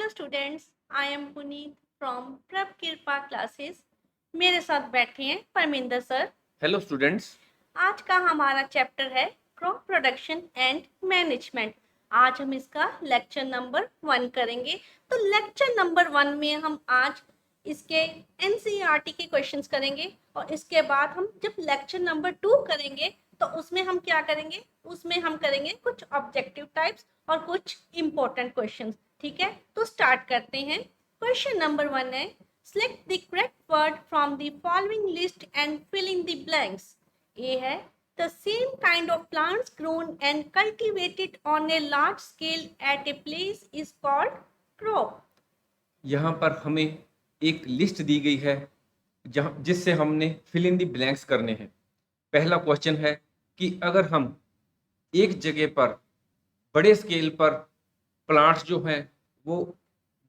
Hello students, I am Puneet from प्रभ कृपा classes. मेरे साथ बैठे हैं परमिंदर सर। Hello students. आज का हमारा चैप्टर है क्रॉप प्रोडक्शन एंड मैनेजमेंट। आज हम इसका लेक्चर नंबर 1 करेंगे। तो लेक्चर नंबर 1 में हम आज इसके एनसीईआरटी के क्वेश्चंस करेंगे और इसके बाद हम जब लेक्चर नंबर 2 करेंगे तो उसमें हम क्या करेंगे, उसमें हम करेंगे कुछ ऑब्जेक्टिव टाइप्स और कुछ इंपॉर्टेंट क्वेश्चंस। ठीक है, तो स्टार्ट करते हैं। क्वेश्चन नंबर 1 है, select the correct word from the following list and fill in the blanks. A है, the same kind of plants grown and cultivated on a large scale at a place is called crop. यहाँ पर हमें एक list दी गई है जहाँ जिससे हमने फिल इन द ब्लैंक्स करने हैं। पहला क्वेश्चन है कि अगर हम एक जगह पर बड़े स्केल पर प्लांट्स जो हैं वो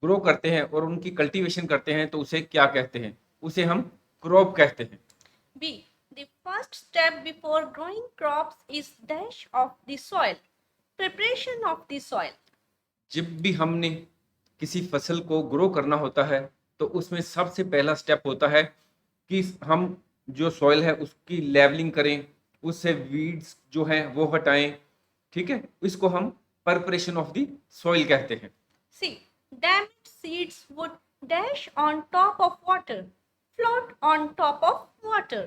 ग्रो करते हैं और उनकी कल्टीवेशन करते हैं तो उसे क्या कहते हैं? उसे हम क्रॉप कहते हैं। B, the first step before growing crops is dash of the soil. Preparation of the soil. जब भी हमने किसी फसल को ग्रो करना होता है तो उसमें सबसे पहला स्टेप होता है कि हम जो सॉइल है उसकी लेवलिंग करें, उससे वीड्स जो हैं वो हटाएं। ठीक है, इसको हम प्रिपरेशन ऑफ द सॉइल कहते हैं। C, damaged seeds would dash on top of water, float on top of water.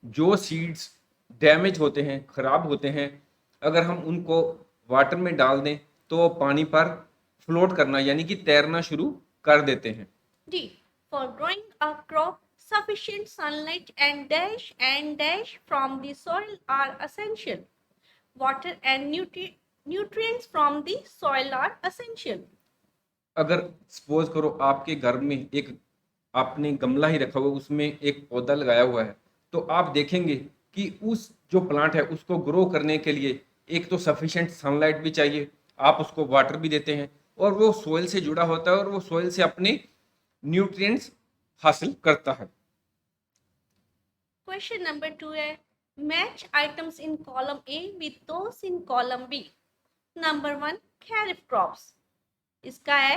जो सीड्स डैमेज होते हैं, खराब होते हैं, अगर हम उनको वाटर में डाल दें तो वो पानी पर फ्लोट करना यानी कि तैरना शुरू कर देते हैं। D, for growing a crop, sufficient sunlight and dash from the soil are essential. Water and nutrients from the soil are essential. अगर सपोज करो आपके घर में एक आपने गमला ही रखा हुआ, उसमें एक पौधा लगाया हुआ है, तो आप देखेंगे कि उस जो प्लांट है उसको ग्रो करने के लिए एक तो सफिशिएंट सनलाइट भी चाहिए, आप उसको वाटर भी देते हैं और वो सोइल से जुड़ा होता है और वो सोइल से अपने न्यूट्रिएंट्स हासिल करता है। Question number 2 है, match items in column A with those in column B. Number 1, kharif crops. इसका है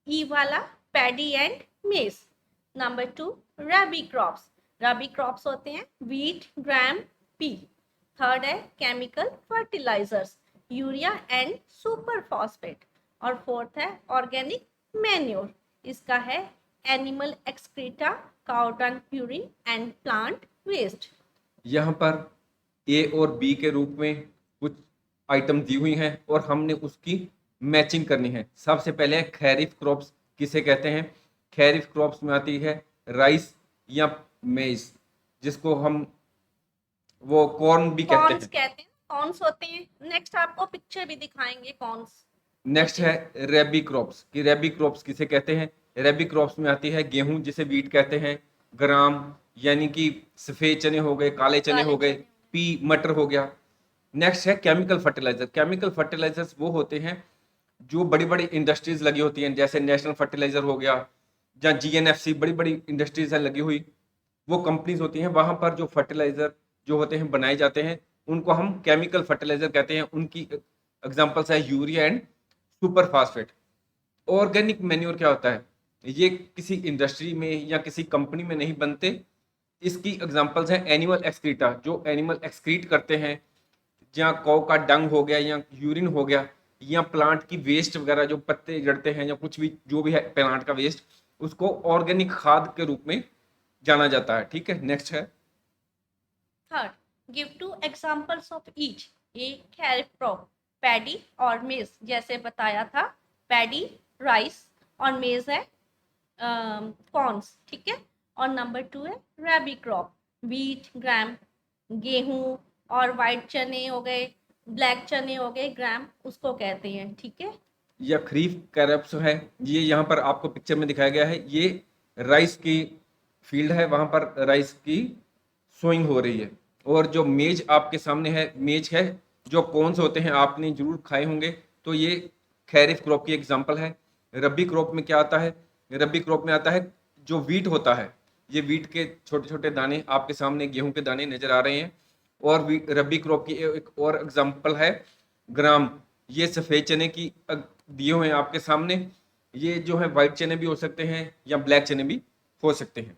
ई वाला paddy and maize. Number 2, rabi crops. Rabi crops होते हैं व्हीट, ग्राम, पी। थर्ड है chemical fertilizers, urea and super phosphate. और fourth है organic manure. इसका है animal excreta, cow dung, urine and plant waste. यहाँ पर ए और बी के रूप में कुछ आइटम दी हुई हैं और हमने उसकी मैचिंग करनी है। सबसे पहले खैरिफ क्रॉप्स किसे कहते हैं? खैरिफ क्रॉप्स में आती है राइस या मेज, जिसको हम वो कॉर्न भी कहते कॉर्न्स हैं। कहते हैं, कॉर्न्स होते हैं। नेक्स्ट आपको पिक्चर भी दिखाएंगे कॉर्न्स। नेक्स्ट है रेबी क्रॉप्स कि रेबी क्रॉप्स किसे कहते हैं? रेबी क्रॉप्स में आती है गेहूं जिसे वीट कहते हैं, ग्राम यानी कि सफ़ेद चने हो गए, काले चने हो गए, पी मटर हो गया। नेक्स्ट है केमिकल फर्टिलाइजर। केमिकल फर्टिलाइजर्स वो होते हैं जो बड़ी बड़ी इंडस्ट्रीज लगी होती हैं, जैसे नेशनल फर्टिलाइजर हो गया या जीएनएफसी, बड़ी बड़ी इंडस्ट्रीज है लगी हुई, वो कंपनीज होती हैं। वहां पर जो फर्टिलाइजर जो होते हैं बनाए जाते हैं उनको हम केमिकल फर्टिलाइजर कहते हैं। उनकी एग्जांपल्स है urea and super phosphate. Organic manure क्या होता है? ये किसी इंडस्ट्री में या किसी कंपनी में नहीं बनते। इसकी एग्जांपल्स हैं एनिमल एक्सक्रीटा, जो एनिमल एक्सक्रीट करते हैं, या कौ का डंग हो गया या यूरिन हो गया, या प्लांट की वेस्ट वगैरह जो पत्ते जड़ते हैं या कुछ भी जो भी है प्लांट का वेस्ट, उसको ऑर्गेनिक खाद के रूप में जाना जाता है। ठीक है, नेक्स्ट है third, give 2 examples of each. A kharif crop, paddy और मेज। जैसे बताया था, पैडी राइस और मेज है कॉर्न्स। ठीक है। और नंबर 2 है रबी क्रॉप, व्हीट, ग्राम, गेहूं और वाइट चने हो गए, ब्लैक चने हो गए, ग्राम उसको कहते हैं। ठीक है। या खरीफ क्रॉप्स है। ये यहाँ पर आपको पिक्चर में दिखाया गया है, ये राइस की फील्ड है, वहां पर राइस की सोइंग हो रही है। और जो मेज आपके सामने है, मेज है जो कॉर्न्स होते हैं, आपने जरूर खाए होंगे। तो ये खैरिफ क्रॉप की एग्जांपल है। रबी क्रॉप में क्या आता है? रबी क्रॉप में आता है जो वीट होता है। ये वीट के छोटे छोटे दाने आपके सामने गेहूं के दाने नजर आ रहे हैं। और रबी क्रॉप की एक और एग्जांपल है ग्राम। ये सफ़ेद चने की दिए हुए हैं आपके सामने। ये जो है व्हाइट चने भी हो सकते हैं या ब्लैक चने भी हो सकते हैं।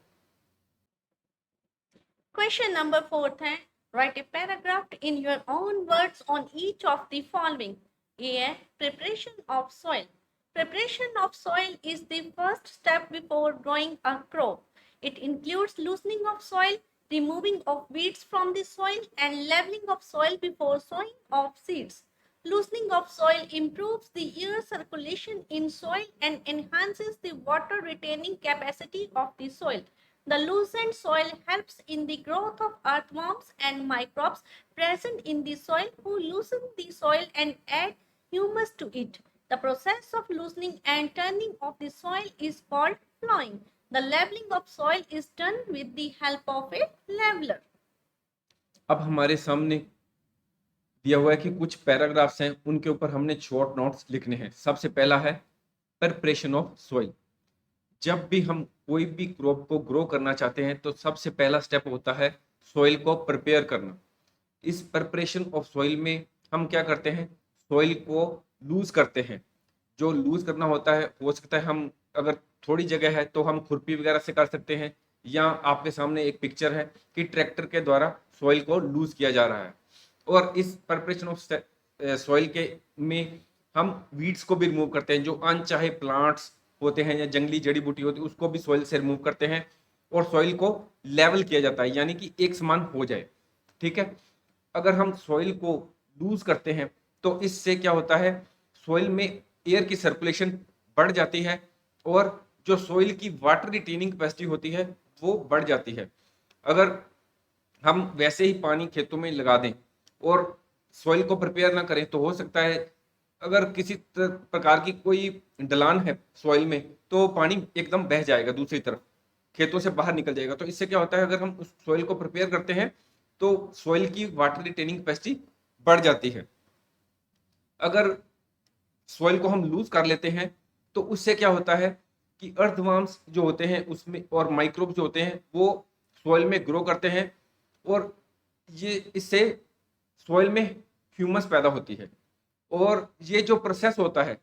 Question number 4 है, write a paragraph in your own words on each of the following. A है preparation of soil. Preparation of soil is the first step before growing a crop. It includes loosening of soil, removing of weeds from the soil, and leveling of soil before sowing of seeds. Loosening of soil improves the air circulation in soil and enhances the water retaining capacity of the soil. The loosened soil helps in the growth of earthworms and microbes present in the soil who loosen the soil and add humus to it. The process of loosening and turning of the soil is called plowing. The leveling of soil is done with the help of a leveler. अब हमारे सामने दिया हुआ है कि कुछ paragraphs हैं, उनके ऊपर हमने शॉर्ट नोट्स लिखने हैं। सबसे पहला है प्रिपरेशन ऑफ सॉइल। जब भी हम कोई भी क्रॉप को ग्रो करना चाहते हैं तो सबसे पहला स्टेप होता है सॉइल को प्रिपेयर करना। इस प्रिपरेशन ऑफ सॉइल में हम क्या करते हैं, सॉइल को लूज करते हैं। जो लूज करना होता है, हो सकता है हम अगर थोड़ी जगह है तो हम खुरपी वगैरह से कर सकते हैं, या आपके सामने एक पिक्चर है कि ट्रैक्टर के द्वारा सॉइल को लूज किया जा रहा है। और इस प्रिपरेशन ऑफ सॉइल के में हम वीड्स को भी रिमूव करते हैं, जो अनचाहे प्लांट्स होते हैं या जंगली जड़ी बूटी होती है उसको भी सॉइल से रिमूव करते हैं, और सॉइल को लेवल किया जाता है, यानी कि एक समान हो जाए। ठीक है, अगर हम सॉइल को लूज करते हैं तो इससे क्या होता है, सॉइल में एयर की सर्कुलेशन बढ़ जाती है और जो सॉइल की वाटर रिटेनिंग कैपेसिटी होती है वो बढ़ जाती है। अगर हम वैसे ही पानी खेतों में लगा दें और सॉइल को प्रिपेयर ना करें तो हो सकता है अगर किसी प्रकार की कोई ढलान है सॉइल में तो पानी एकदम बह जाएगा, दूसरी तरफ खेतों से बाहर निकल जाएगा। तो इससे क्या होता है, अगर हम उस सॉइल को प्रिपेयर करते हैं तो सॉइल की वाटर रिटेनिंग कैपेसिटी बढ़ जाती है। अगर सॉइल को हम लूज कर लेते हैं तो उससे क्या होता है कि अर्थवर्म्स जो होते हैं उसमें और माइक्रोब्स जो होते हैं वो सॉइल में ग्रो करते हैं, और ये इससे सॉइल में ह्यूमस पैदा होती है। और ये जो प्रोसेस होता है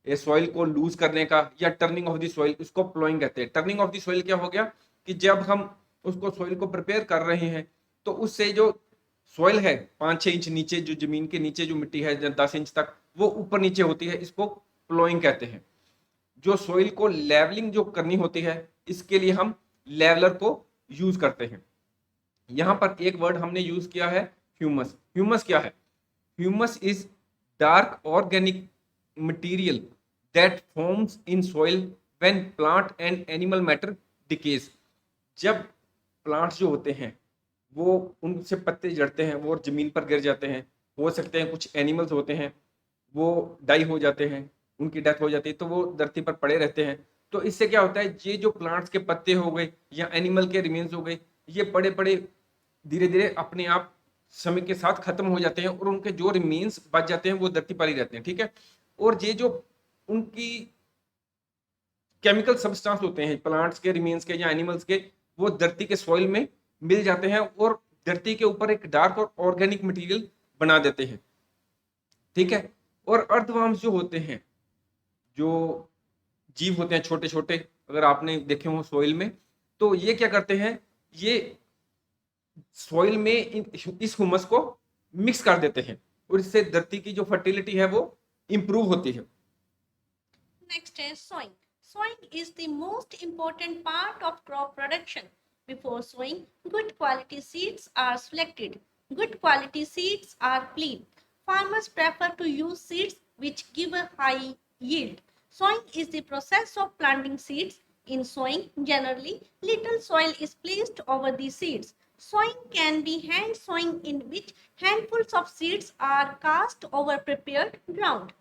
ये सॉइल को लूज करने का या टर्निंग ऑफ द सॉइल, उसको प्लोइंग कहते हैं। टर्निंग ऑफ द सॉइल क्या हो गया कि जब हम उसको सॉइल को प्रिपेयर कर रहे हैं तो उससे जो सॉइल है 5-6 इंच नीचे, जो जमीन के नीचे जो मिट्टी है 10 इंच तक, वो ऊपर नीचे होती है, इसको प्लोइंग कहते हैं। जो सॉइल को लेवलिंग जो करनी होती है इसके लिए हम लेवलर को यूज करते हैं। यहां पर एक वर्ड हमने यूज किया है ह्यूमस। ह्यूमस क्या है? Humus is dark organic material that forms in soil when plant and animal matter decays. जब प्लांट्स जो होते हैं वो उनसे पत्ते जड़ते हैं वो जमीन पर गिर जाते हैं, हो सकते हैं कुछ एनिमल्स होते हैं वो डाई हो जाते हैं, उनकी डेथ हो जाती है तो वो धरती पर पड़े रहते हैं। तो इससे क्या होता है, ये जो प्लांट्स के पत्ते हो गए या एनिमल के रिमेन्स हो गए, ये बड़े बड़े धीरे धीरे अपने आप समय के साथ खत्म हो जाते हैं और उनके जो रिमेन्स बच जाते हैं वो धरती पर ही रहते हैं। ठीक है, और ये जो उनकी केमिकल सब्सटेंस होते हैं प्लांट्स के रिमेन्स के या एनिमल्स के, वो धरती के सॉइल में मिल जाते हैं और धरती के ऊपर एक डार्क और ऑर्गेनिक मटेरियल बना देते हैं। ठीक है, और अर्थवर्म्स जो होते हैं, जो जीव होते हैं छोटे छोटे, अगर आपने देखे हो सॉइल में, तो ये क्या करते हैं, ये सॉइल में इस ह्यूमस को मिक्स कर देते हैं और इससे धरती की जो फर्टिलिटी है वो इंप्रूव होती है। Next is sowing. Sowing is the most important part of crop production. Before sowing, good quality seeds are selected. Good quality seeds are clean. Farmers prefer to use seeds which give a high yield. Sowing is the process of planting seeds. In sowing, generally, little soil is placed over the seeds. Sowing can be hand sowing, in which handfuls of seeds are cast over prepared ground.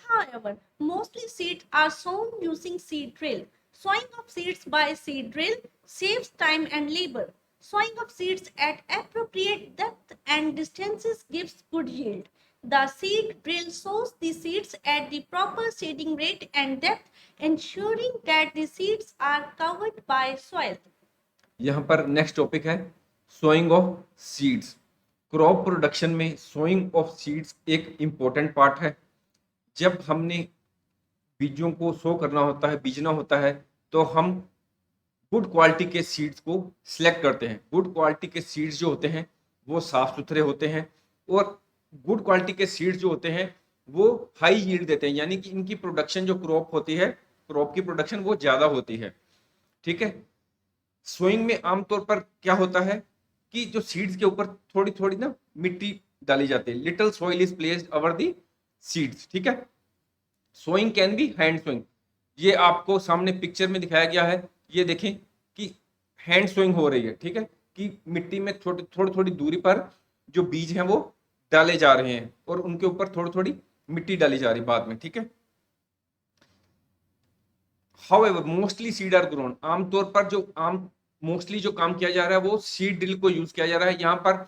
However, mostly seeds are sown using seed drill. Sowing of seeds by seed drill saves time and labor. Sowing of seeds at appropriate depth and distances gives good yield. The seed drill sows the seeds at the proper seeding rate and depth, ensuring that the seeds are covered by soil. यहाँ पर next topic है sowing of seeds. Crop production में sowing of seeds एक important part है। जब हमने बीजों को शो करना होता है, बीजना होता है, तो हम गुड क्वालिटी के सीड्स को सिलेक्ट करते हैं। गुड क्वालिटी के सीड्स जो होते हैं वो साफ सुथरे होते हैं, और गुड क्वालिटी के सीड्स जो होते हैं वो हाई यील्ड देते हैं, यानी कि इनकी प्रोडक्शन जो क्रॉप होती है, क्रॉप की प्रोडक्शन वो ज्यादा होती है। ठीक है। सोइंग में आमतौर पर क्या होता है कि जो सीड्स के ऊपर थोड़ी थोड़ी ना मिट्टी डाली जाती है, little soil is placed over the seeds. ठीक है। Sowing can be hand sowing, ये आपको सामने पिक्चर में दिखाया गया है, ये देखें कि हैंड सोइंग हो रही है। ठीक है, कि मिट्टी में थोड़ी थोड़ी थोड़ी दूरी पर जो बीज हैं वो डाले जा रहे हैं, और उनके ऊपर थोड़ी थोड़ी मिट्टी डाली जा रही है बाद में। ठीक है। However mostly seed are grown, आमतौर पर जो मोस्टली जो काम किया जा रहा है वो सीड ड्रिल को यूज किया जा रहा है। यहाँ पर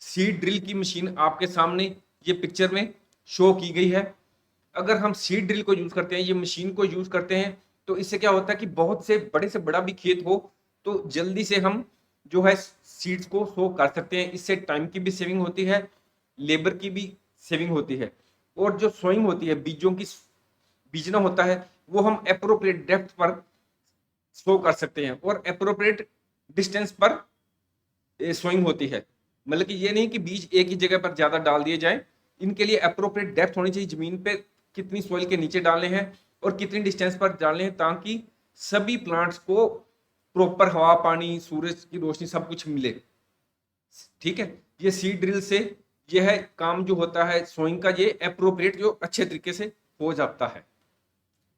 सीड ड्रिल की मशीन आपके सामने ये पिक्चर में शो की गई है। अगर हम सीड ड्रिल को यूज करते हैं, ये मशीन को यूज करते हैं, तो इससे क्या होता है कि बहुत से बड़ा भी खेत हो तो जल्दी से हम जो है सीड्स को शो कर सकते हैं। इससे टाइम की भी सेविंग होती है, लेबर की भी सेविंग होती है, और जो सोइंग होती है, बीजों की बीजना होता है, वो हम अप्रोप्रिएट डेप्थ पर शो कर सकते हैं, और अप्रोप्रिएट डिस्टेंस पर सोइंग होती है। मतलब कि ये नहीं कि बीज एक ही जगह पर ज्यादा डाल दिए जाए, इनके लिए अप्रोप्रिएट डेप्थ होनी चाहिए, जमीन पे कितनी सोइल के नीचे डालने हैं और कितनी डिस्टेंस पर डालने हैं, ताकि सभी प्लांट्स को प्रॉपर हवा, पानी, सूरज की रोशनी सब कुछ मिले। ठीक है। ये सीड ड्रिल से यह काम जो होता है सोइंग का, ये अप्रोप्रिएट जो अच्छे तरीके से हो जाता है।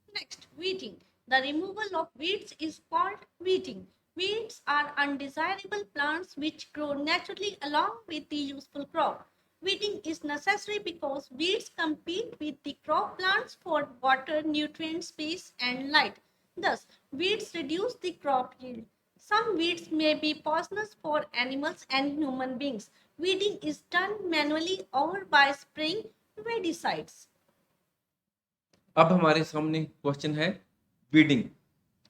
Next, weeding. The removal of weeds is called weeding. Weeds are undesirable plants which grow naturally along with the useful crop. Weeding is necessary because weeds compete with the crop plants for water, nutrient, space, and light. Thus, weeds reduce the crop yield. Some weeds may be poisonous for animals and human beings. Weeding is done manually or by spraying weedicides. अब हमारे सामने question है weeding.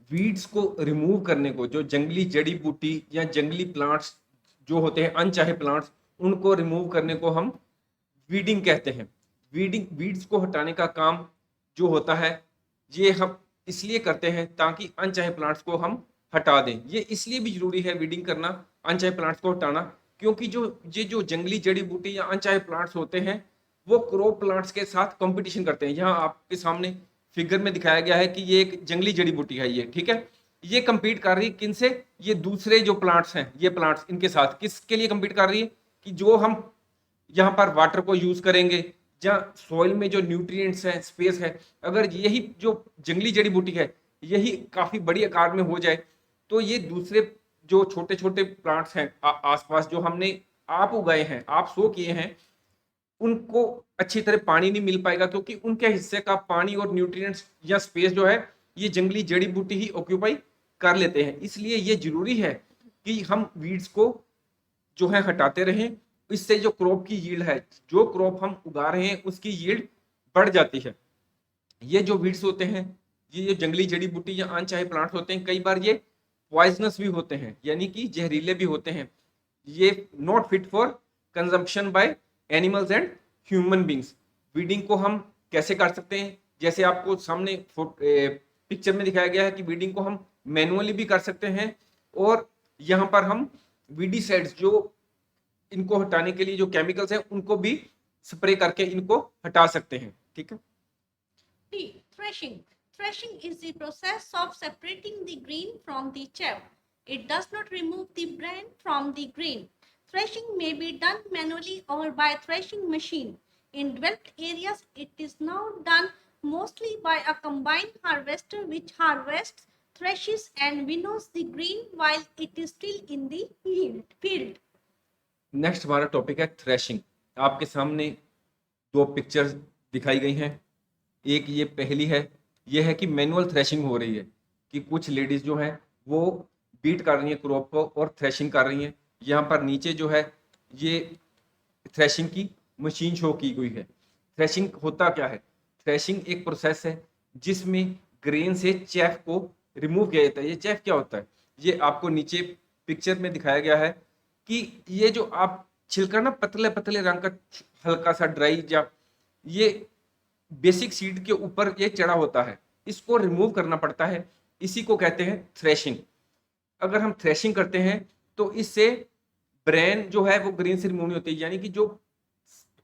Weeds को remove करने को, जो जंगली जड़ी बूटी या जंगली प्लांट्स जो होते हैं, अनचाहे प्लांट्स, उनको रिमूव करने को हम वीडिंग कहते हैं। वीडिंग, वीड्स को हटाने का काम जो होता है, ये हम इसलिए करते हैं ताकि अनचाहे प्लांट्स को हम हटा दें। ये इसलिए भी जरूरी है वीडिंग करना, अनचाहे प्लांट्स को हटाना, क्योंकि जो जंगली जड़ी बूटी या अनचाहे प्लांट्स होते हैं वो क्रॉप प्लांट्स के साथ कंपटीशन करते हैं। यहाँ आपके सामने फिगर में दिखाया गया है कि ये एक जंगली जड़ी बूटी है, ये ठीक है। ये compete कर रही है किनसे? ये दूसरे जो प्लांट्स हैं, ये प्लांट्स इनके साथ किसके लिए compete कर रही है कि जो हम यहाँ पर वाटर को यूज करेंगे, जहाँ सॉइल में जो न्यूट्रिएंट्स हैं, स्पेस है, अगर यही जो जंगली जड़ी बूटी है यही काफी बड़ी आकार में हो जाए, तो ये दूसरे जो छोटे छोटे प्लांट्स हैं आसपास जो हमने आप उगाए हैं, आप सो किए हैं, उनको अच्छी तरह पानी नहीं मिल पाएगा, क्योंकि उनके हिस्से का पानी और न्यूट्रिएंट्स या स्पेस जो है ये जंगली जड़ी बूटी ही ऑक्यूपाई कर लेते हैं। इसलिए ये जरूरी है कि हम वीड्स को जो है हटाते रहें। इससे जो क्रॉप की यील्ड है, जो क्रॉप हम उगा रहे हैं उसकी यील्ड बढ़ जाती है। ये जो वीड्स होते हैं, ये जो जंगली जड़ी बूटी या अनचाहे प्लांट्स होते हैं, कई बार ये पॉइजनस भी होते हैं, यानी कि जहरीले भी होते हैं। ये not fit for consumption by animals and human beings. Weeding को हम कैसे कर सकते हैं? जैसे आपको सामने पिक्चर में दिखाया गया है कि वीडिंग को हम मैनुअली भी कर सकते हैं, और यहाँ पर हम वीडीसाइड्स जो इनको हटाने के लिए जो केमिकल्स हैं उनको भी स्प्रे करके इनको हटा सकते हैं। ठीक है। D. Threshing. Threshing is the process of separating the green from the chaff. It does not remove the bran from the grain. Threshing may be done manually or by threshing machine. In developed areas, it is now done mostly by a combined harvester which harvests, threshes and winnows the green while it is still in the field. Next हमारा topic है threshing. आपके सामने दो pictures दिखाई गई हैं। एक ये पहली है, ये है कि मैनुअल थ्रेशिंग हो रही है, कि कुछ लेडीज जो हैं वो बीट कर रही हैं क्रॉप को और थ्रेशिंग कर रही हैं। यहाँ पर नीचे जो है ये थ्रेशिंग की मशीन शो की गई है। थ्रेशिंग होता क्या है? थ्रेशिंग एक प्रोसेस है जिसमें ग्रेन से चैफ को रिमूव किया जाता है। ये चैफ क्या होता है? ये आपको नीचे पिक्चर में दिखाया गया है कि ये जो आप छिलका ना पतले पतले रंग का हल्का सा ड्राई, या ये बेसिक सीड के ऊपर ये चढ़ा होता है, इसको रिमूव करना पड़ता है, इसी को कहते हैं थ्रेशिंग। अगर हम थ्रेशिंग करते हैं तो इससे ब्रेन जो है वो ग्रेन से रिमूव नहीं होती, यानी कि जो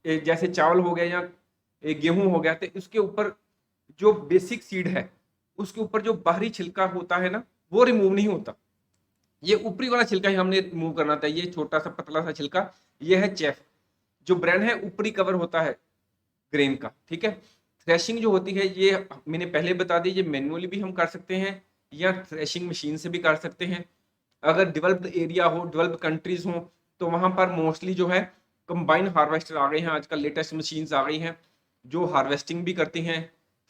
जैसे चावल हो गया या गेहूं हो गया, तो उसके ऊपर जो बेसिक सीड है उसके ऊपर जो बाहरी छिलका होता है ना, वो रिमूव नहीं होता। ये ऊपरी वाला छिलका ही हमने रिमूव करना था, ये छोटा सा पतला सा छिलका, ये है चेफ। जो ब्रेन है ऊपरी कवर होता है ग्रेन का, ठीक है। थ्रेशिंग जो होती है ये मैंने पहले बता दी, ये मैनुअली भी हम कर सकते हैं या थ्रेशिंग मशीन से भी कर सकते हैं। अगर डेवलप्ड एरिया हो, डेवलप्ड कंट्रीज हो, तो वहां पर मोस्टली जो है कंबाइन हार्वेस्टर आ गए हैं, आजकल लेटेस्ट मशीन्स आ गई हैं जो हार्वेस्टिंग भी करती हैं,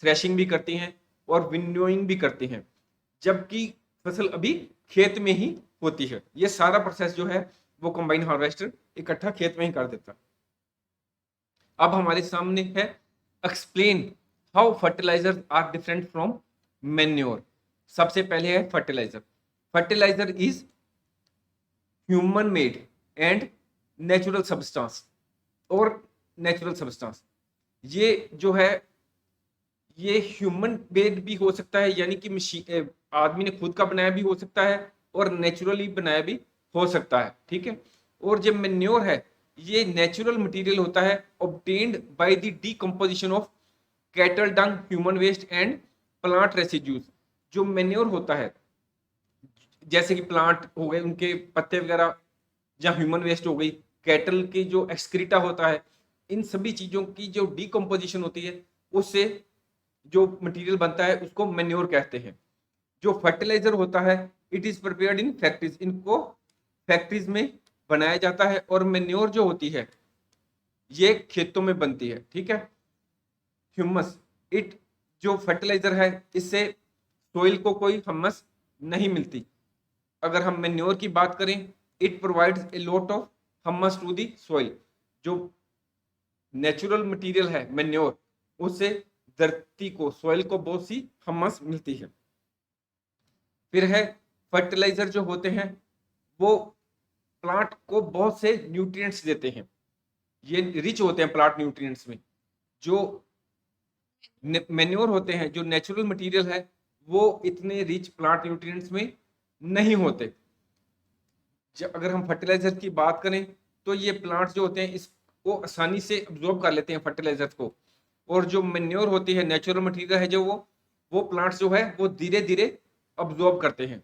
थ्रेशिंग भी करती हैं और विंडोइंग भी करती हैं, जबकि फसल अभी खेत में ही होती है। ये सारा प्रोसेस जो है वो कंबाइन हार्वेस्टर इकट्ठा खेत में ही कर देता है। अब हमारे सामने है explain how fertilizer are different from manure. सबसे पहले है fertilizer. Fertilizer is human made and natural substance और नेचुरल सब्सटेंस। ये जो है ये ह्यूमन मेड भी हो सकता है, यानी कि मशीन आदमी ने खुद का बनाया भी हो सकता है और नेचुरली बनाया भी हो सकता है, ठीक है। और जो मैन्योर है ये नेचुरल मटेरियल होता है obtained by the decomposition of cattle dung, human waste and plant residues. जो मैन्योर होता है जैसे कि प्लांट हो गए उनके पत्ते वगैरह, या ह्यूमन वेस्ट हो गई, कैटल की जो एक्सक्रीटा होता है, इन सभी चीजों की जो डीकंपोजिशन होती है उससे जो मटेरियल बनता है उसको मैन्योर कहते हैं। जो फर्टिलाइजर होता है it is prepared in factories, इनको फैक्ट्रीज में बनाया जाता है। और मैन्योर जो होती है ये खेतों में बनती है, ठीक है। ह्यूमस इट जो फर्टिलाइजर है इससे सोइल को कोई हमस नहीं मिलती। अगर हम मैन्योर की बात करें it provides a lot of humus to the soil. जो नेचुरल मटेरियल है मैन्योर उससे धरती को, सोइल को बहुत सी हमस मिलती है। फिर है फर्टिलाइजर जो होते हैं वो प्लांट को बहुत से न्यूट्रिएंट्स देते हैं, ये रिच होते हैं प्लांट न्यूट्रिएंट्स में। जो मैन्योर होते हैं, जो नेचुरल मटेरियल है, वो इतने रिच प्लांट न्यूट्रिएंट्स में नहीं होते। अगर हम फर्टिलाइजर की बात करें तो ये प्लांट्स जो होते हैं इसको आसानी से अब्जॉर्ब कर लेते हैं फर्टिलाइजर को। और जो मैन्योर होती है नेचुरल मटेरियल है जो वो प्लांट्स जो है वो धीरे धीरे अब्जॉर्ब करते हैं।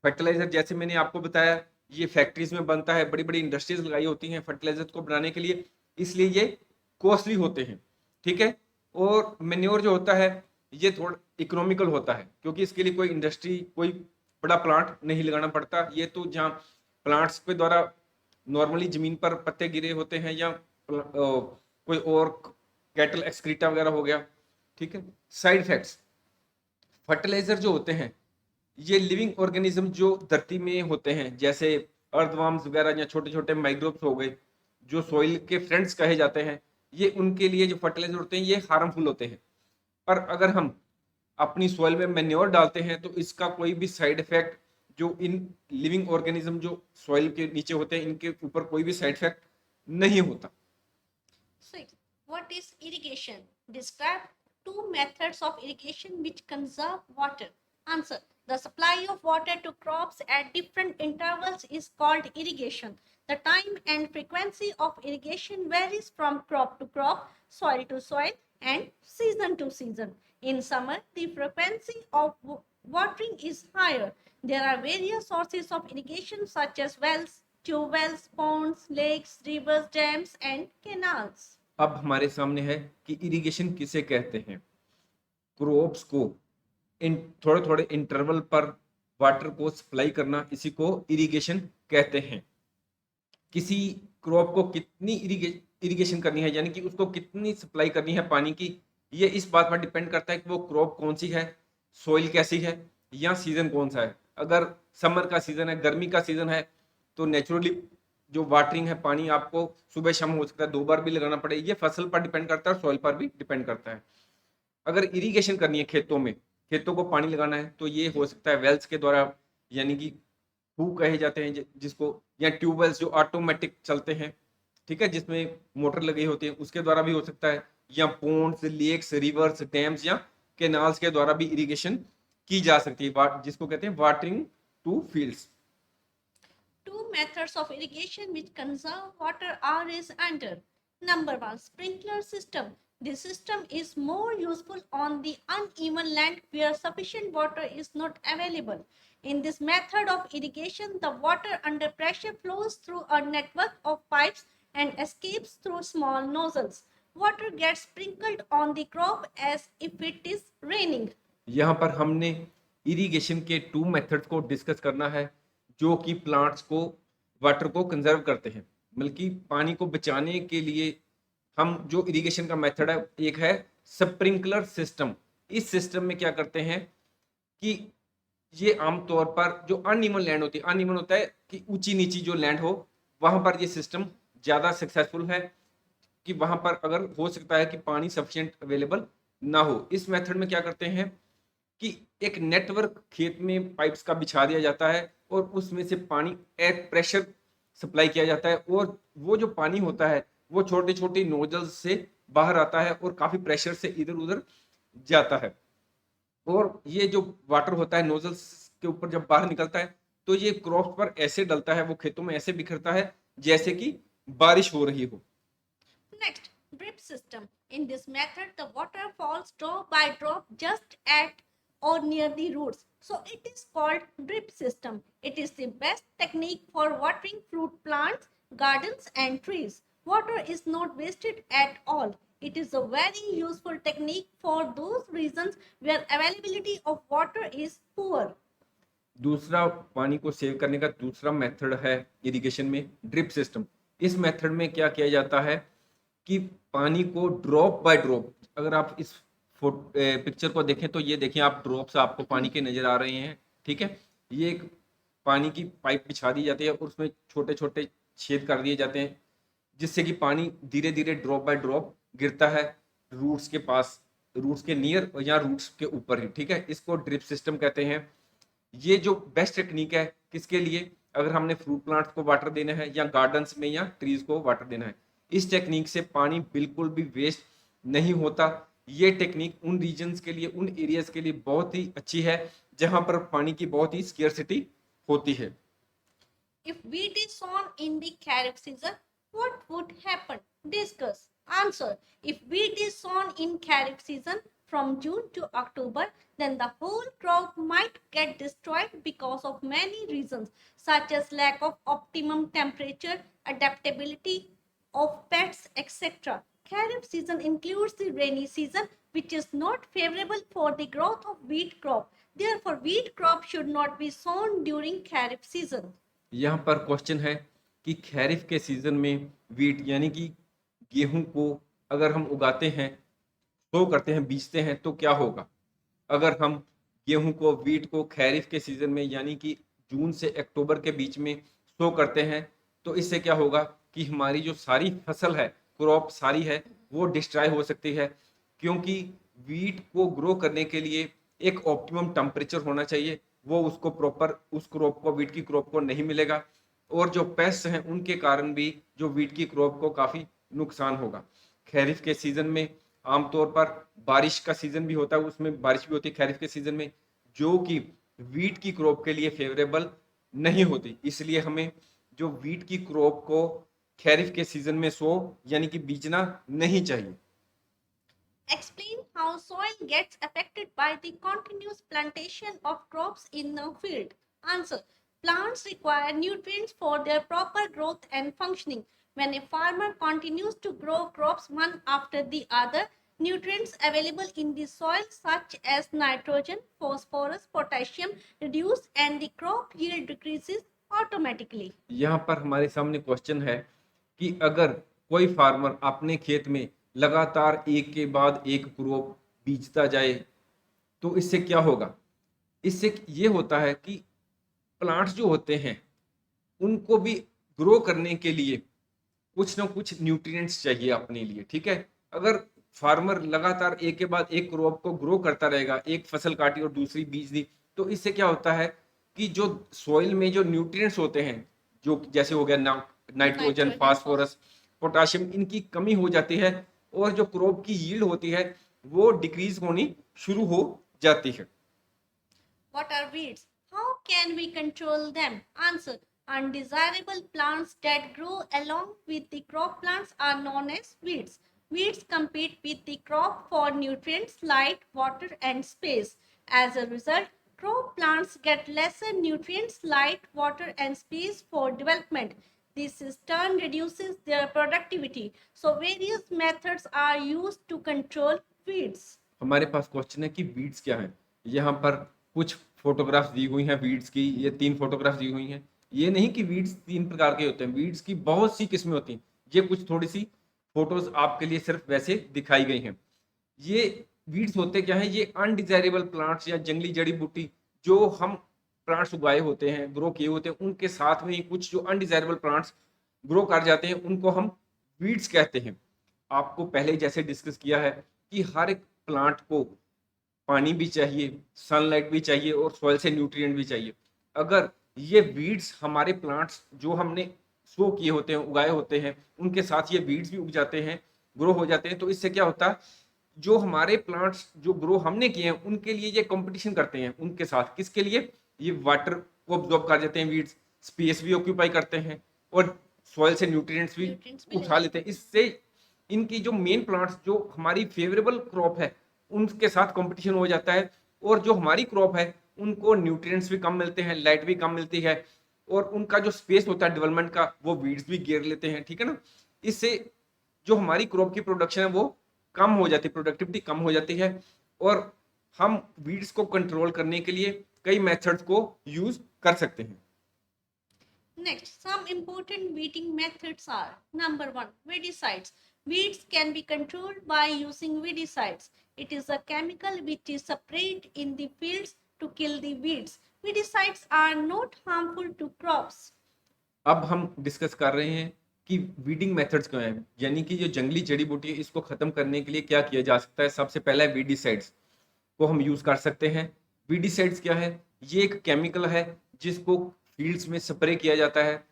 फर्टिलाइजर जैसे मैंने आपको बताया ये फैक्ट्रीज में बनता है, बड़ी बड़ी इंडस्ट्रीज लगाई होती हैं फर्टिलाइजर को बनाने के लिए, इसलिए ये कॉस्टली होते हैं, ठीक है। और मैन्योर जो होता है ये थोड़ा इकोनॉमिकल होता है क्योंकि इसके लिए कोई इंडस्ट्री, कोई बड़ा प्लांट नहीं लगाना पड़ता। ये तो जहाँ प्लांट्स के द्वारा नॉर्मली जमीन पर पत्ते गिरे होते हैं या कोई और कैटल एक्सक्रीटा वगैरह हो गया, ठीक है। साइड इफेक्ट्स, फर्टिलाइजर जो होते हैं ये लिविंग ऑर्गेनिज्म जो धरती में होते हैं जैसे अर्थवर्म्स वगैरह या छोटे छोटे माइक्रोब्स हो गए जो सॉइल के फ्रेंड्स कहे जाते हैं, ये उनके लिए जो फर्टिलाइजर होते हैं ये हार्मफुल होते हैं। पर अगर हम अपनी सॉइल में मैन्योर डालते हैं तो इसका कोई भी साइड इफेक्ट जो इन लिविंग ऑर्गेनिज्म जो सॉइल के नीचे होते हैं इनके ऊपर कोई भी साइड इफेक्ट नहीं होता। Six. What is irrigation? Describe two methods of irrigation which conserve water. Answer. The supply of water to crops at different intervals is called irrigation. The time and frequency of irrigation varies from crop to crop, soil to soil, and season to season. In summer, the frequency of watering is higher. There are various sources of irrigation such as wells, tube wells, ponds, lakes, rivers, dams, and canals. अब हमारे सामने है कि irrigation किसे कहते हैं। Crops को इन थोड़े थोड़े इंटरवल पर वाटर को सप्लाई करना, इसी को इरिगेशन कहते हैं। किसी क्रॉप को कितनी इरिगेशन करनी है, यानी कि उसको कितनी सप्लाई करनी है पानी की, ये इस बात पर डिपेंड करता है कि वो क्रॉप कौन सी है, सॉइल कैसी है, या सीजन कौन सा है। अगर समर का सीजन है, गर्मी का सीजन है, तो नेचुरली जो वाटरिंग है, पानी आपको सुबह शाम हो सकता है 2 बार भी लगाना पड़े। ये फसल पर डिपेंड करता है और सॉइल पर भी डिपेंड करता है। अगर इरिगेशन करनी है खेतों में, खेतों को पानी लगाना है, तो ये हो सकता है वेल्स के द्वारा, यानी कि हु कहे जाते हैं जिसको, या ट्यूबवेल्स जो ऑटोमेटिक चलते हैं, ठीक है, जिसमें मोटर लगी होती है, उसके द्वारा भी हो सकता है, या पोन्ड्स, लेक्स, रिवर्स, डैम्स या कैनाल्स के द्वारा भी इरिगेशन की जा सकती है, जिसको कहते हैं watering to fields. Two methods of irrigation which conserve water are is under. Number one, sprinkler system. This system is more useful on the uneven land where sufficient water is not available. In this method of irrigation, the water under pressure flows through a network of pipes and escapes through small nozzles. Water gets sprinkled on the crop as if it is raining. यहाँ पर हमने irrigation के 2 methods को discuss करना है जो कि plants को वाटर को कंजर्व करते हैं, बल्कि पानी को बचाने के लिए हम जो इरिगेशन का मेथड है, एक है स्प्रिंकलर सिस्टम। इस सिस्टम में क्या करते हैं कि ये आमतौर पर जो अनइवन लैंड होती है, अनइवन होता है कि ऊंची नीची जो लैंड हो, वहां पर ये सिस्टम ज्यादा सक्सेसफुल है कि वहां पर अगर हो सकता है कि पानी सफिशिएंट अवेलेबल ना हो। इस मेथड में क्या करते हैं कि एक नेटवर्क खेत में पाइप्स का बिछा दिया जाता है और उसमें से पानी एट प्रेशर सप्लाई किया जाता है, और वो जो पानी होता है वो छोटे छोटे नोजल्स से बाहर आता है और काफी प्रेशर से इधर उधर जाता है। और ये जो वाटर होता है नोजल्स के ऊपर जब बाहर निकलता है तो ये क्रॉप पर ऐसे डलता है, वो खेतों में ऐसे बिखरता है जैसे कि बारिश हो रही हो। Next, drip system. In this method, the water falls drop by drop just at or near the roots. So it is called drip system. It is the best technique for watering fruit plants, gardens and trees. Water is not wasted at all. It is a very useful technique for those regions where availability of water is poor. दूसरा पानी को save करने का दूसरा method है irrigation में drip system. इस method में क्या किया जाता है कि पानी को ड्रॉप बाय ड्रॉप, अगर आप इस पिक्चर को देखें तो ये देखिए आप ड्रॉप्स आपको पानी के नजर आ रहे हैं, ठीक है। ये एक पानी की पाइप बिछा दी जाती है और उसमें छोटे छोटे छेद कर दिए जाते हैं जिससे कि पानी धीरे धीरे ड्रॉप बाय ड्रॉप गिरता है रूट्स के पास, रूट्स के नियर या रूट्स के ऊपर ही, ठीक है। इसको ड्रिप सिस्टम कहते हैं। ये जो बेस्ट टेक्निक है किसके लिए, अगर हमने फ्रूट प्लांट्स को वाटर देना है या गार्डन्स में या ट्रीज को वाटर देना है। इस टेक्निक से पानी बिल्कुल भी वेस्ट नहीं होता। ये टेक्निक उन रीजन्स के लिए, उन एरियाज के लिए बहुत ही अच्छी है जहां पर पानी की बहुत ही स्केर्सिटी होती है। If wheat is sown in the Kharif season, what would happen? Discuss. Answer. If wheat is sown in Kharif season from June to October, then the whole crop might get destroyed because of many reasons, such as lack of optimum temperature, adaptability of pests, etc. Kharif season includes the rainy season, which is not favorable for the growth of wheat crop. Therefore, wheat crop should not be sown during Kharif season. यहाँ पर question है कि खैरिफ के season में wheat यानी कि गेहूं को अगर हम उगाते हैं, सो करते हैं, बीजते हैं तो क्या होगा। अगर हम गेहूं को, वीट को खैरिफ के सीजन में यानी कि जून से अक्टूबर के बीच में सो करते हैं तो इससे क्या होगा कि हमारी जो सारी फसल है, क्रॉप सारी है, वो डिस्ट्रॉय हो सकती है, क्योंकि वीट को ग्रो करने के लिए एक ऑप्टिमम टेम्परेचर होना चाहिए, वो उसको प्रॉपर, उस क्रॉप को, वीट की क्रॉप को नहीं मिलेगा, और जो पेस्ट हैं उनके कारण भी जो वीट की क्रॉप को काफी नुकसान होगा। खैरिफ के सीजन में आमतौर पर बारिश का सीजन भी होता है, उसमें बारिश भी होती है खैरिफ के सीजन में, जो कि वीट की क्रॉप के लिए फेवरेबल नहीं होती। इसलिए हमें जो वीट की क्रॉप को खैरिफ के सीजन में सो यानी कि बीजना नहीं चाहिए। Explain how soil gets affected by the continuous plantation of crops in a field. Answer. Plants require nutrients for their proper growth and functioning. When a farmer continues to grow crops one after the other, nutrients available in the soil such as nitrogen, phosphorus, potassium reduce and the crop yield decreases automatically. यहाँ पर हमारे सामने question है कि अगर कोई farmer अपने खेत में लगातार एक के बाद एक क्रॉप बीजता जाए तो इससे क्या होगा। इससे ये होता है कि प्लांट्स जो होते हैं उनको भी ग्रो करने के लिए कुछ ना कुछ न्यूट्रिएंट्स चाहिए अपने लिए, ठीक है। अगर फार्मर लगातार एक के बाद एक क्रॉप को ग्रो करता रहेगा, एक फसल काटी और दूसरी बीज दी, तो इससे क्या होता है कि जो सॉइल में जो न्यूट्रिएंट्स होते हैं, जो जैसे हो गया नाइट्रोजन, फास्फोरस, पोटाशियम, इनकी कमी हो जाती है, और जो क्रॉप की यील्ड होती है वो डिक्रीज होनी शुरू हो जाती है। What are weeds? How can we control them? Answer. Undesirable plants that grow along with the crop plants are known as weeds. Weeds compete with the crop for nutrients, light, water, and space. As a result, crop plants get lesser nutrients, light, water, and space for development. This in turn reduces their productivity. So, various methods are used to control weeds. हमारे पास question है कि weeds क्या है। यहाँ पर कुछ photographs दी हुई हैं वीड्स की, ये 3 फोटोग्राफ्स दी हुई हैं। ये नहीं कि वीड्स 3 प्रकार के होते हैं, वीड्स की बहुत सी किस्में होती हैं। ये कुछ थोड़ी सी फोटोज आपके लिए सिर्फ वैसे दिखाई गई हैं। ये वीड्स होते क्या हैं? ये अनडिजायरेबल प्लांट्स या जंगली जड़ी बूटी जो हम प्लांट्स उगाए होते हैं, ग्रो किए होते हैं, उनके साथ में ही कुछ जो अनडिजायरेबल प्लांट्स ग्रो कर जाते हैं, उनको हम वीड्स कहते हैं। आपको पहले जैसे डिस्कस किया है कि हर एक प्लांट को पानी भी चाहिए, सनलाइट भी चाहिए और सॉइल से न्यूट्रिएंट भी चाहिए। अगर ये वीड्स हमारे प्लांट्स जो हमने सो किए होते हैं, उगाए होते हैं, उनके साथ ये वीड्स भी उग जाते हैं, ग्रो हो जाते हैं, तो इससे क्या होता है, जो हमारे प्लांट्स जो ग्रो हमने किए हैं उनके लिए ये कंपटीशन करते हैं उनके साथ। किसके लिए? ये वाटर को अब्जॉर्ब कर जाते हैं वीड्स, स्पेस भी ऑक्यूपाई करते हैं और सॉइल से न्यूट्रिएंट्स भी उठा लेते हैं। इससे इनकी जो मेन प्लांट्स जो हमारी फेवरेबल क्रॉप है उनके साथ कंपटीशन हो जाता है, और जो हमारी क्रॉप है उनको न्यूट्रिएंट्स भी कम मिलते हैं, लाइट भी कम मिलती है, और उनका जो स्पेस होता है डेवलपमेंट का वो वीड्स भी घेर लेते हैं। ठीक है ना? इससे जो हमारी क्रॉप की प्रोडक्शन है वो कम हो जाती है, प्रोडक्टिविटी कम हो जाती है, और हम वीड्स को कंट्रोल करने के लिए कई मेथड्स को यूज कर सकते हैं। Next, some important weeding methods are: number 1, weedicides. Weeds can be controlled by using weedicides. It is a chemical which is sprayed in the fields to kill the weeds. Weedicides are not harmful to crops. अब हम discuss कर रहे हैं कि weeding methods क्या हैं, यानी कि जो जंगली जड़ी बूटी है इसको खत्म करने के लिए क्या किया जा सकता है। सबसे पहला है वीडिसाइड्स को हम यूज कर सकते हैं। वीडिसाइड्स क्या है? ये एक केमिकल है जिसको फील्ड्स में स्प्रे किया जाता है,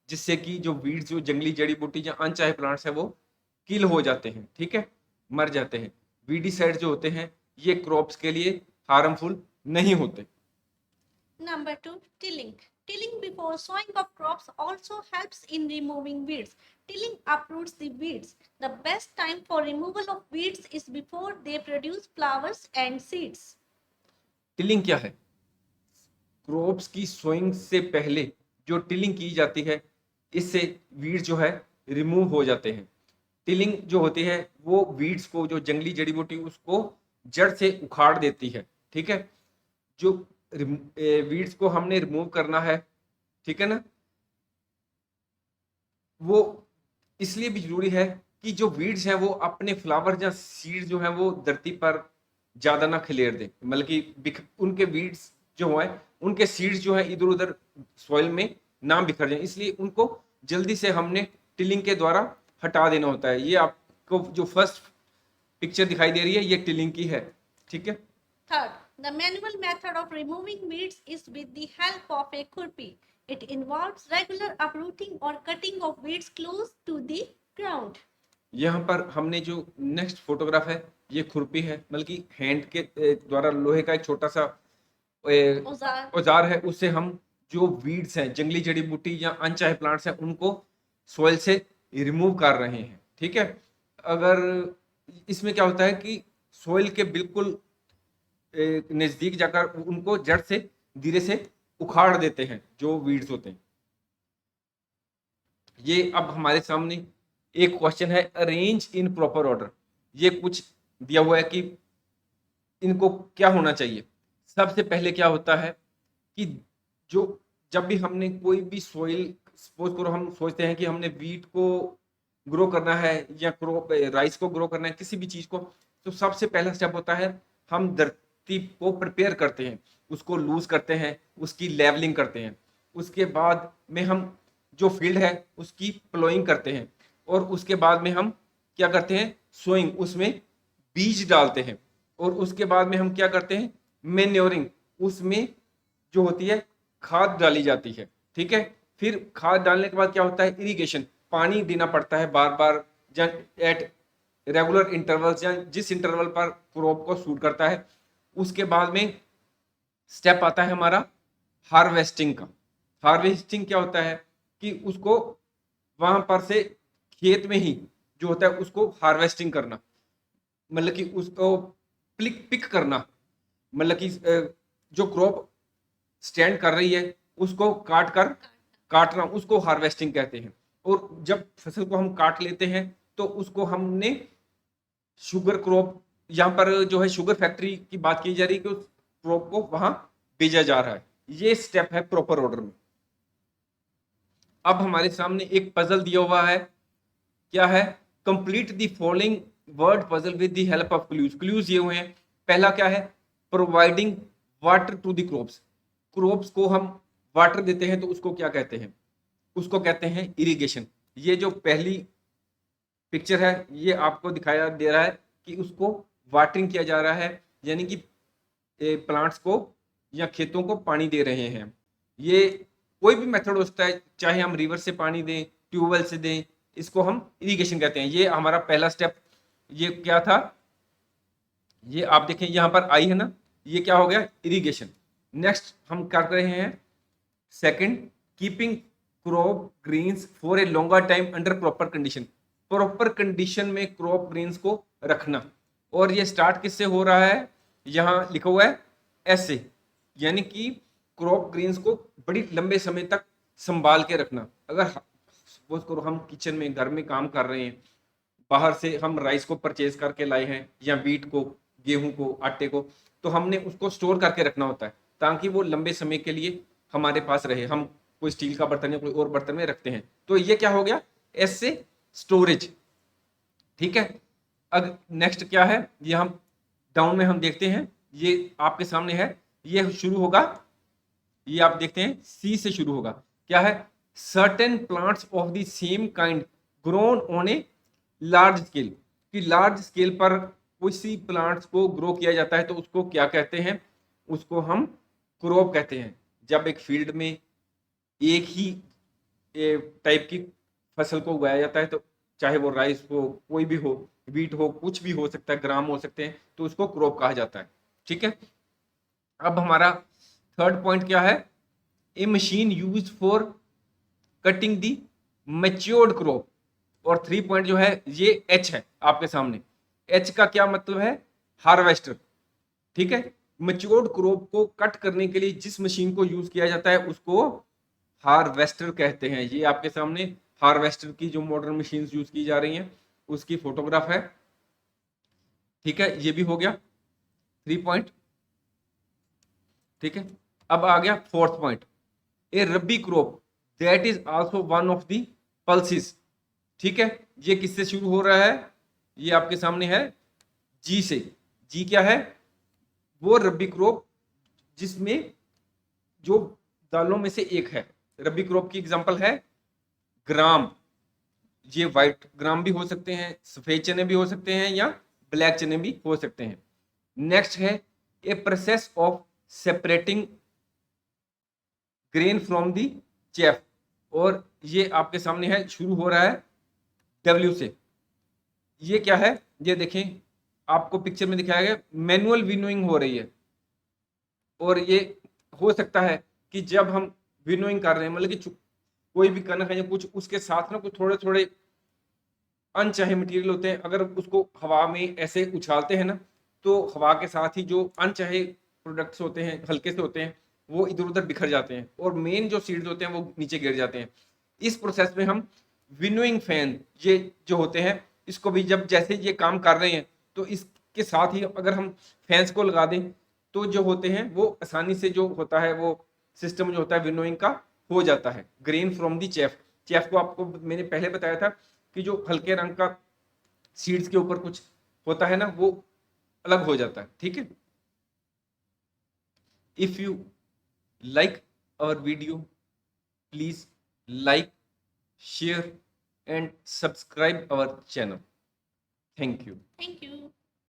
जिससे कि जो वीड्स, जो जंगली जड़ी बूटी या अनचाहे प्लांट्स है वो किल हो जाते हैं। ठीक है, मर जाते हैं। वीडिसाइड्स जो होते हैं ये क्रॉप्स के लिए हार्मफुल नहीं होते। Number 2, tilling. Tilling before sowing of crops also helps in removing weeds. Tilling uproots the weeds. The best time for removal of weeds is before they produce flowers and seeds. Tilling क्या है? Crops की sowing से पहले जो tilling की जाती है, इससे वीड्स जो है रिमूव हो जाते हैं। टिलिंग जो होती है वो वीड्स को, जो जंगली जड़ी बूटी उसको जड़ से उखाड़ देती है। ठीक है, जो वीड्स को हमने रिमूव करना है, ठीक है ना, वो इसलिए भी जरूरी है कि जो वीड्स हैं वो अपने फ्लावर या सीड जो हैं वो धरती पर ज्यादा ना खिलेर दें, मतलब कि उनके वीड्स जो है, उनके सीड्स जो है इधर उधर सॉइल में ना बिखर जाए, इसलिए उनको जल्दी से हमने टिलिंग के द्वारा हटा देना होता है। ये आपको जो फर्स्ट पिक्चर दिखाई दे रही है ये टिलिंग की है। ठीक है। Third, the manual method of removing weeds is with the help of a khurpi. It involves regular uprooting or cutting of weeds close to the ground. यहाँ पर हमने जो नेक्स्ट फोटोग्राफ है ये खुरपी है, बल्कि हैंड के द्वारा लोहे का एक छोटा सा औजार है, उससे हम जो वीड्स हैं, जंगली जड़ी बूटी या अनचाहे प्लांट्स हैं, उनको सॉइल से रिमूव कर रहे हैं। ठीक है, अगर इसमें क्या होता है कि सॉइल के बिल्कुल नजदीक जाकर उनको जड़ से धीरे से उखाड़ देते हैं जो वीड्स होते हैं। ये अब हमारे सामने एक क्वेश्चन है, अरेंज इन प्रॉपर ऑर्डर। ये कुछ दिया हुआ है कि इनको क्या होना चाहिए। सबसे पहले क्या होता है कि जो जब भी हमने कोई भी सॉइल, सपोज करो हम सोचते हैं कि हमने वीट को ग्रो करना है या क्रॉप राइस को ग्रो करना है, किसी भी चीज को, तो सबसे पहला स्टेप होता है हम धरती को प्रिपेयर करते हैं, उसको लूज करते हैं, उसकी लेवलिंग करते हैं। उसके बाद में हम जो फील्ड है उसकी प्लोइंग करते हैं, और उसके बाद में हम क्या करते हैं, सोइंग, उसमें बीज डालते हैं, और उसके बाद में हम क्या करते हैं, मैन्योरिंग, उसमें जो होती है खाद डाली जाती है। ठीक है, फिर खाद डालने के बाद क्या होता है, इरिगेशन, पानी देना पड़ता है बार बार एट रेगुलर इंटरवल्स या जिस इंटरवल पर क्रॉप को सूट करता है। उसके बाद में स्टेप आता है हमारा हार्वेस्टिंग का। हार्वेस्टिंग क्या होता है कि उसको वहां पर से खेत में ही जो होता है उसको हार्वेस्टिंग करना, मतलब कि उसको पिक करना, मतलब कि जो क्रॉप स्टैंड कर रही है उसको काटना, उसको हार्वेस्टिंग कहते हैं। और जब फसल को हम काट लेते हैं तो उसको हमने शुगर क्रॉप, यहाँ पर जो है शुगर फैक्ट्री की बात की जा रही है कि उस क्रॉप को वहां भेजा जा रहा है। ये स्टेप है प्रॉपर ऑर्डर में। अब हमारे सामने एक पजल दिया हुआ है, क्या है, complete the following word puzzle with the help of clues. Clues ये हुए हैं, पहला क्या है, providing water to the crops. Crops को हम वाटर देते हैं तो उसको क्या कहते हैं, उसको कहते हैं इरिगेशन। ये जो पहली पिक्चर है ये आपको दिखाया दे रहा है कि उसको वाटरिंग किया जा रहा है, यानी कि प्लांट्स को या खेतों को पानी दे रहे हैं। ये कोई भी मेथड हो सकता है, चाहे हम रिवर से पानी दें, ट्यूबवेल से दें, इसको हम इरिगेशन कहते हैं। ये हमारा पहला स्टेप ये क्या था, ये आप देखें यहाँ पर आई है ना, ये क्या हो गया, इरिगेशन। नेक्स्ट हम क्या कर रहे हैं, second, keeping crop greens for a longer time under proper condition. Proper condition में क्रॉप ग्रीन्स को रखना। और ये स्टार्ट किससे हो रहा है, यहाँ लिखा हुआ है ऐसे, यानी कि क्रॉप ग्रीन्स को बड़ी लंबे समय तक संभाल के रखना। अगर सपोज करो हम किचन में घर में काम कर रहे हैं, बाहर से हम राइस को परचेज करके लाए हैं या व्हीट को, गेहूं को, आटे को, तो हमने उसको स्टोर करके रखना होता है ताकि वो लंबे समय के लिए हमारे पास रहे। हम कोई स्टील का बर्तन या कोई और बर्तन में रखते हैं, तो ये क्या हो गया, ऐसे स्टोरेज। ठीक है, अब नेक्स्ट क्या है, ये हम डाउन में हम देखते हैं, ये आपके सामने है, ये शुरू होगा, ये आप देखते हैं सी से शुरू होगा, क्या है, certain plants of the same kind grown on a large scale. कि लार्ज स्केल पर किसी प्लांट्स को ग्रो किया जाता है तो उसको क्या कहते हैं, उसको हम क्रॉप कहते हैं। जब एक फील्ड में एक ही टाइप की फसल को उगाया जाता है, तो चाहे वो राइस हो, कोई भी हो, व्हीट हो, कुछ भी हो सकता है, ग्राम हो सकते हैं, तो उसको क्रॉप कहा जाता है। ठीक है, अब हमारा थर्ड पॉइंट क्या है, a machine use for cutting the matured crop. और 3 पॉइंट जो है ये एच है आपके सामने। एच का क्या मतलब है, हार्वेस्टर। ठीक है, मैच्योर्ड क्रॉप को कट करने के लिए जिस मशीन को यूज किया जाता है उसको हार्वेस्टर कहते हैं। ये आपके सामने हार्वेस्टर की जो मॉडर्न मशीन यूज की जा रही हैं उसकी फोटोग्राफ है। ठीक है, ये भी हो गया 3 पॉइंट। ठीक है, अब आ गया fourth point, A rabi crop that is also one of the pulses. ठीक है, ये किससे शुरू हो रहा है, ये आपके सामने है जी से। जी क्या है, वो रबी क्रॉप जिसमें जो दालों में से एक है। रबी क्रॉप की एग्जांपल है ग्राम। ये व्हाइट ग्राम भी हो सकते हैं, सफेद चने भी हो सकते हैं, या ब्लैक चने भी हो सकते हैं। नेक्स्ट है a process of separating grain from the chef. और ये आपके सामने है, शुरू हो रहा है डब्ल्यू से। ये क्या है, ये देखें आपको पिक्चर में दिखाया गया, मैनुअल विनोइंग हो रही है। और ये हो सकता है कि जब हम विनोइंग कर रहे हैं, मतलब कि कोई भी कनक है या कुछ, उसके साथ ना कुछ थोड़े थोड़े अनचाहे मटेरियल होते हैं, अगर उसको हवा में ऐसे उछालते हैं ना, तो हवा के साथ ही जो अनचाहे प्रोडक्ट्स होते हैं, हल्के से होते हैं, वो इधर उधर बिखर जाते हैं और मेन जो सीड्स होते हैं वो नीचे गिर जाते हैं। इस प्रोसेस में हम विनोइंग फैन ये जो होते हैं, इसको भी जब जैसे ये काम कर रहे हैं तो इसके साथ ही अगर हम फैंस को लगा दें तो जो होते हैं वो आसानी से जो होता है वो सिस्टम जो होता है विनोइंग का हो जाता है। Grain from the chef. Chef को आपको मैंने पहले बताया था कि जो हल्के रंग का सीड्स के ऊपर कुछ होता है ना, वो अलग हो जाता है। ठीक है, if you like our video, please like, share and subscribe our channel. Thank you. Thank you.